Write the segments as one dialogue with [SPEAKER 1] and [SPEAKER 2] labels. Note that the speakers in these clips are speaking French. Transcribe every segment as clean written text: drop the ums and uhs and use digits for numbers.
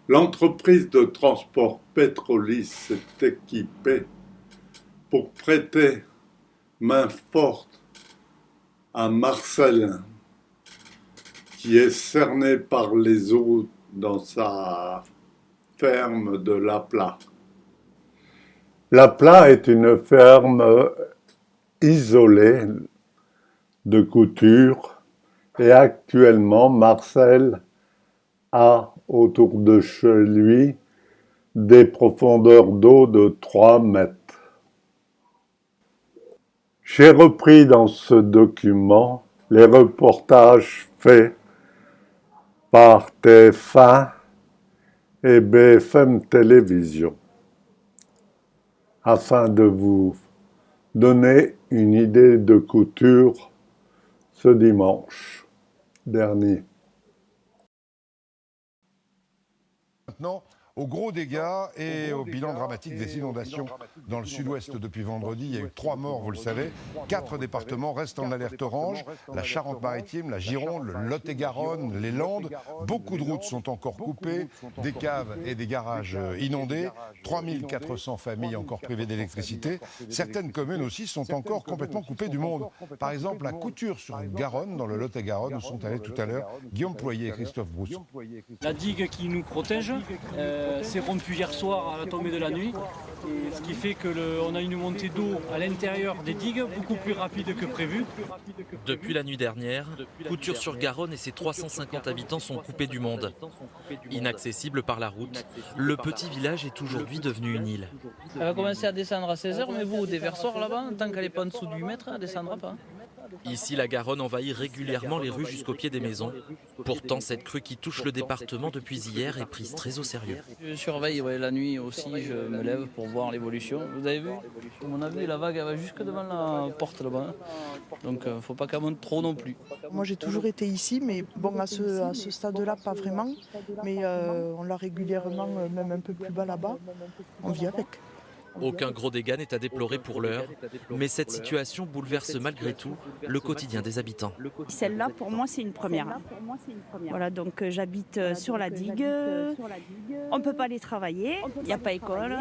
[SPEAKER 1] L'entreprise de transport Petrolis s'est équipée pour prêter main forte à Marcel, qui est cerné par les eaux dans sa ferme de Laplat. Laplat est une ferme isolée de couture et actuellement Marcel a autour de chez lui des profondeurs d'eau de 3 mètres. J'ai repris dans ce document les reportages faits par TF1 et BFM Télévision afin de vous donner une idée de couture ce dimanche dernier.
[SPEAKER 2] Maintenant, aux gros dégâts et au bilan dramatique des inondations dans le sud-ouest depuis vendredi. Il y a eu 3 morts, vous le savez. 4 départements restent en alerte orange. La Charente-Maritime, la Gironde, le Lot-et-Garonne, les Landes. Beaucoup de routes sont encore coupées, des caves et des garages inondés. 3400 familles encore privées d'électricité. Certaines communes aussi sont encore complètement coupées du monde. Par exemple, la Couture-sur-Garonne, dans le Lot-et-Garonne, où sont allés tout à l'heure Guillaume Ployer et Christophe Brousseau.
[SPEAKER 3] La digue qui nous protège s'est rompue hier soir à la tombée de la nuit, et ce qui fait qu'on a une montée d'eau à l'intérieur des digues beaucoup plus rapide que prévu.
[SPEAKER 4] Depuis la nuit dernière, Couture-sur-Garonne et ses 350 habitants sont coupés du monde. Inaccessible par la route, le petit village est aujourd'hui devenu une île.
[SPEAKER 3] Elle va commencer à descendre à 16 h, mais vous, au déversoir là-bas, tant qu'elle n'est pas en dessous du 8 mètres, elle ne descendra pas.
[SPEAKER 4] Ici, la Garonne envahit régulièrement les rues jusqu'au pied des maisons. Pourtant, cette crue qui touche le département depuis hier est prise très au sérieux.
[SPEAKER 3] Je surveille la nuit aussi, je me lève pour voir l'évolution. Vous avez vu? Comme on a vu, la vague elle va jusque devant la porte là-bas. Donc il ne faut pas qu'elle monte trop non plus.
[SPEAKER 5] Moi j'ai toujours été ici, mais bon à ce stade-là pas vraiment. Mais on l'a régulièrement, même un peu plus bas là-bas. On vit avec.
[SPEAKER 4] Aucun gros dégât n'est à déplorer pour l'heure, mais cette situation bouleverse malgré tout le quotidien des habitants.
[SPEAKER 6] Celle-là, pour moi, c'est une première. Voilà, donc j'habite sur la digue, on ne peut pas aller travailler, il n'y a pas école.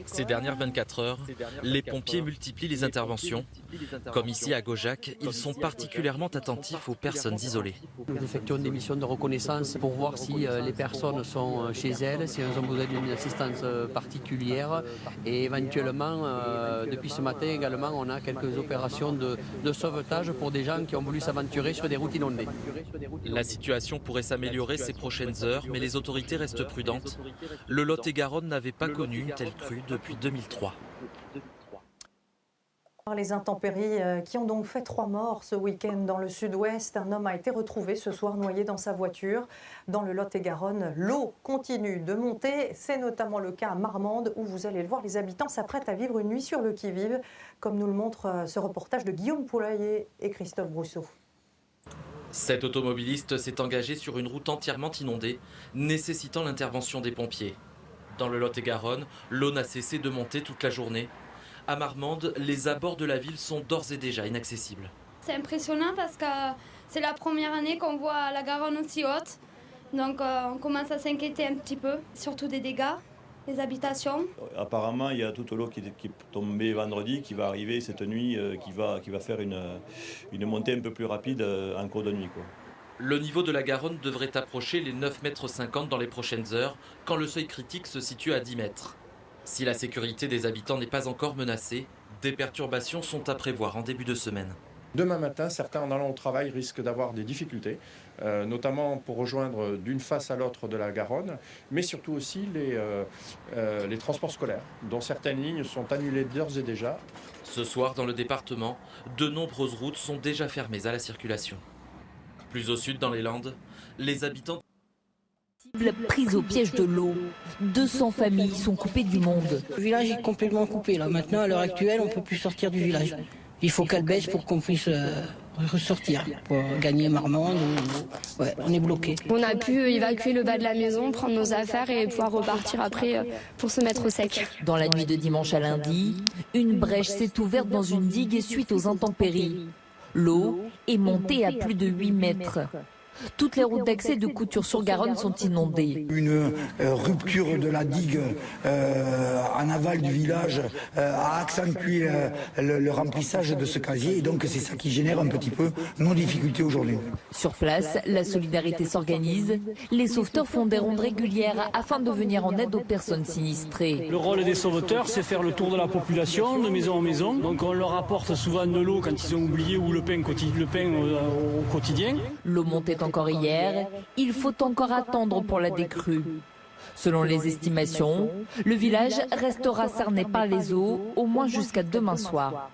[SPEAKER 4] Ces dernières 24 heures, les pompiers multiplient les interventions. Comme ici à Gaujac, ils sont particulièrement attentifs aux personnes isolées.
[SPEAKER 7] Nous effectuons des missions de reconnaissance pour voir si les personnes sont chez elles, si elles ont besoin d'une assistance particulière. Et éventuellement, depuis ce matin également, on a quelques opérations de sauvetage pour des gens qui ont voulu s'aventurer sur des routes inondées.
[SPEAKER 4] La situation pourrait s'améliorer ces prochaines heures, mais les autorités restent prudentes. Le Lot-et-Garonne n'avait pas connu une telle crue depuis 2003.
[SPEAKER 8] Les intempéries qui ont donc fait 3 morts ce week-end dans le sud-ouest. Un homme a été retrouvé ce soir noyé dans sa voiture. Dans le Lot-et-Garonne, l'eau continue de monter. C'est notamment le cas à Marmande où, vous allez le voir, les habitants s'apprêtent à vivre une nuit sur le qui-vive, comme nous le montre ce reportage de Guillaume Ployer et Christophe Brousseau.
[SPEAKER 4] Cet automobiliste s'est engagé sur une route entièrement inondée, nécessitant l'intervention des pompiers. Dans le Lot-et-Garonne, l'eau n'a cessé de monter toute la journée. À Marmande, les abords de la ville sont d'ores et déjà inaccessibles.
[SPEAKER 9] C'est impressionnant parce que c'est la première année qu'on voit la Garonne aussi haute. Donc on commence à s'inquiéter un petit peu, surtout des dégâts, des habitations.
[SPEAKER 10] Apparemment, il y a toute l'eau qui est tombée vendredi, qui va arriver cette nuit, qui va faire une montée un peu plus rapide en cours de nuit, quoi.
[SPEAKER 4] Le niveau de la Garonne devrait approcher les 9,50 m dans les prochaines heures, quand le seuil critique se situe à 10 mètres. Si la sécurité des habitants n'est pas encore menacée, des perturbations sont à prévoir en début de semaine.
[SPEAKER 11] Demain matin, certains en allant au travail risquent d'avoir des difficultés, notamment pour rejoindre d'une face à l'autre de la Garonne, mais surtout aussi les transports scolaires, dont certaines lignes sont annulées d'ores et déjà.
[SPEAKER 4] Ce soir, dans le département, de nombreuses routes sont déjà fermées à la circulation. Plus au sud, dans les Landes, les habitants...
[SPEAKER 12] Prise au piège de l'eau. 200 familles sont coupées du monde.
[SPEAKER 13] Le village est complètement coupé là. Maintenant, à l'heure actuelle, on ne peut plus sortir du village. Il faut qu'elle baisse pour qu'on puisse ressortir, pour gagner Marmande. Ouais, on est bloqué.
[SPEAKER 14] On a pu évacuer le bas de la maison, prendre nos affaires et pouvoir repartir après pour se mettre au sec.
[SPEAKER 12] Dans la nuit de dimanche à lundi, une brèche s'est ouverte dans une digue suite aux intempéries. L'eau est montée à plus de 8 mètres. Toutes les routes d'accès de Couture-sur-Garonne sont inondées.
[SPEAKER 15] Une rupture de la digue en aval du village a accentué le remplissage de ce casier et donc c'est ça qui génère un petit peu nos difficultés aujourd'hui.
[SPEAKER 12] Sur place, la solidarité s'organise. Les sauveteurs font des rondes régulières afin de venir en aide aux personnes sinistrées.
[SPEAKER 3] Le rôle des sauveteurs, c'est faire le tour de la population, de maison en maison. Donc on leur apporte souvent de l'eau quand ils ont oublié ou le pain au quotidien.
[SPEAKER 12] L'eau montait encore hier. Il faut encore attendre pour la décrue. Selon les estimations, le village restera cerné par les eaux au moins jusqu'à demain soir.